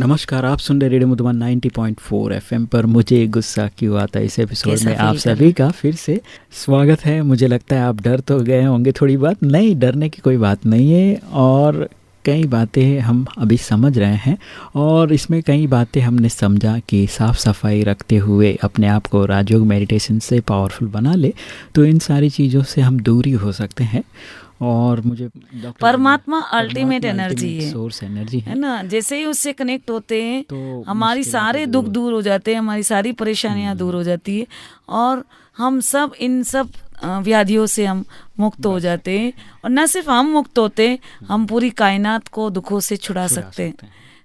नमस्कार, आप सुन रहे रेडियो मधुबन 90.4 एफएम पर मुझे गुस्सा क्यों आता है। इस एपिसोड में आप सभी का फिर से स्वागत है। मुझे लगता है आप डर तो गए होंगे थोड़ी बात, नहीं डरने की कोई बात नहीं है और कई बातें हम अभी समझ रहे हैं और इसमें कई बातें हमने समझा कि साफ़ सफाई रखते हुए अपने आप को राजयोग मेडिटेशन से पावरफुल बना ले तो इन सारी चीज़ों से हम दूरी हो सकते हैं। और मुझे परमात्मा अल्टीमेट एनर्जी है, सोर्स एनर्जी है ना। जैसे ही उससे कनेक्ट होते हैं तो हमारी सारे दुख दूर हो जाते हैं, हमारी सारी परेशानियां दूर हो जाती है और हम सब इन सब व्याधियों से हम मुक्त हो जाते हैं। और न सिर्फ हम मुक्त होते, हम पूरी कायनात को दुखों से छुड़ा सकते हैं।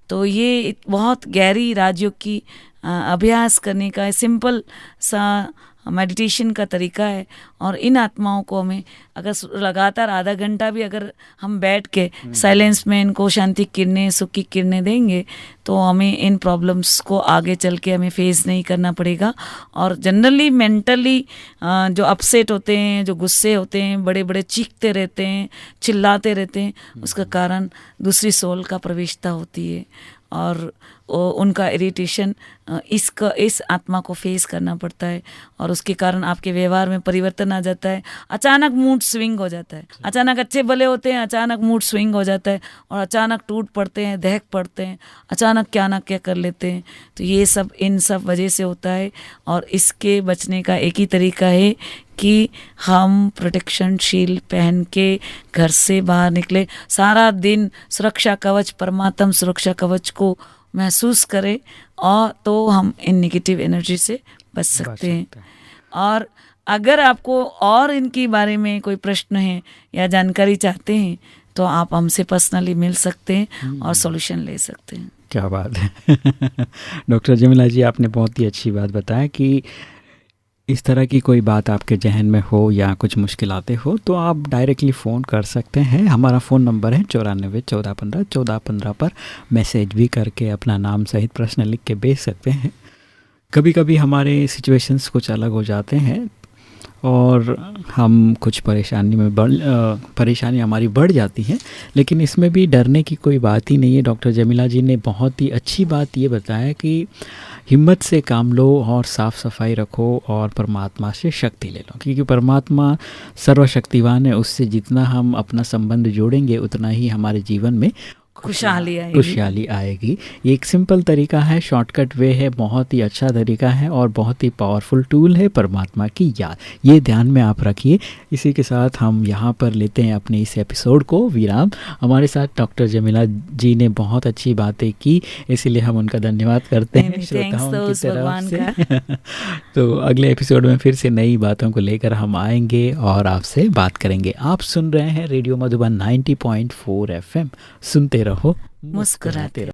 तो ये बहुत गहरी राजयोग की अभ्यास करने का सिंपल सा मेडिटेशन का तरीका है। और इन आत्माओं को हमें अगर लगातार आधा घंटा भी अगर हम बैठ के साइलेंस में इनको शांति किरणें, सुख की किरणें देंगे तो हमें इन प्रॉब्लम्स को आगे चल के हमें फेस नहीं करना पड़ेगा। और जनरली मेंटली जो अपसेट होते हैं, जो गुस्से होते हैं, बड़े बड़े चीखते रहते हैं, चिल्लाते रहते हैं, उसका कारण दूसरी सोल का प्रवेशता होती है और उनका इरिटेशन इस आत्मा को फेस करना पड़ता है और उसके कारण आपके व्यवहार में परिवर्तन आ जाता है। अचानक मूड स्विंग हो जाता है, अचानक अच्छे भले होते हैं, अचानक मूड स्विंग हो जाता है और अचानक टूट पड़ते हैं, दहक पड़ते हैं, अचानक क्या ना क्या कर लेते हैं। तो ये सब इन सब वजह से होता है और इसके बचने का एक ही तरीका है कि हम प्रोटेक्शन शील्ड पहन के घर से बाहर निकले, सारा दिन सुरक्षा कवच, परमात्म सुरक्षा कवच को महसूस करें और तो हम इन नेगेटिव एनर्जी से बच सकते हैं। और अगर आपको और इनके बारे में कोई प्रश्न है या जानकारी चाहते हैं तो आप हमसे पर्सनली मिल सकते हैं और सॉल्यूशन ले सकते हैं। क्या बात है डॉक्टर जमीला जी, आपने बहुत ही अच्छी बात बताया कि इस तरह की कोई बात आपके जहन में हो या कुछ मुश्किलातें हो तो आप डायरेक्टली फ़ोन कर सकते हैं। हमारा फ़ोन नंबर है 9414151415 पर मैसेज भी करके अपना नाम सहित प्रश्न लिख के भेज सकते हैं। कभी कभी हमारे सिचुएशंस कुछ अलग हो जाते हैं और हम कुछ परेशानी हमारी बढ़ जाती है, लेकिन इसमें भी डरने की कोई बात ही नहीं है। डॉक्टर जमीला जी ने बहुत ही अच्छी बात ये बताया कि हिम्मत से काम लो और साफ़ सफाई रखो और परमात्मा से शक्ति ले लो, क्योंकि परमात्मा सर्वशक्तिवान है। उससे जितना हम अपना संबंध जोड़ेंगे उतना ही हमारे जीवन में खुशहाली आएगी। ये एक सिंपल तरीका है, शॉर्टकट वे है, बहुत ही अच्छा तरीका है और बहुत ही पावरफुल टूल है परमात्मा की याद। ये ध्यान में आप रखिए। इसी के साथ हम यहाँ पर लेते हैं अपने इस एपिसोड को विराम। हमारे साथ डॉक्टर जमीला जी ने बहुत अच्छी बातें की, इसीलिए हम उनका धन्यवाद करते हैं श्रोताओं की तरफ से तो अगले एपिसोड में फिर से नई बातों को लेकर हम आएंगे और आपसे बात करेंगे। आप सुन रहे हैं रेडियो मधुबन 90.4 FM। सुनते रहो, मुस्कुराते रहो।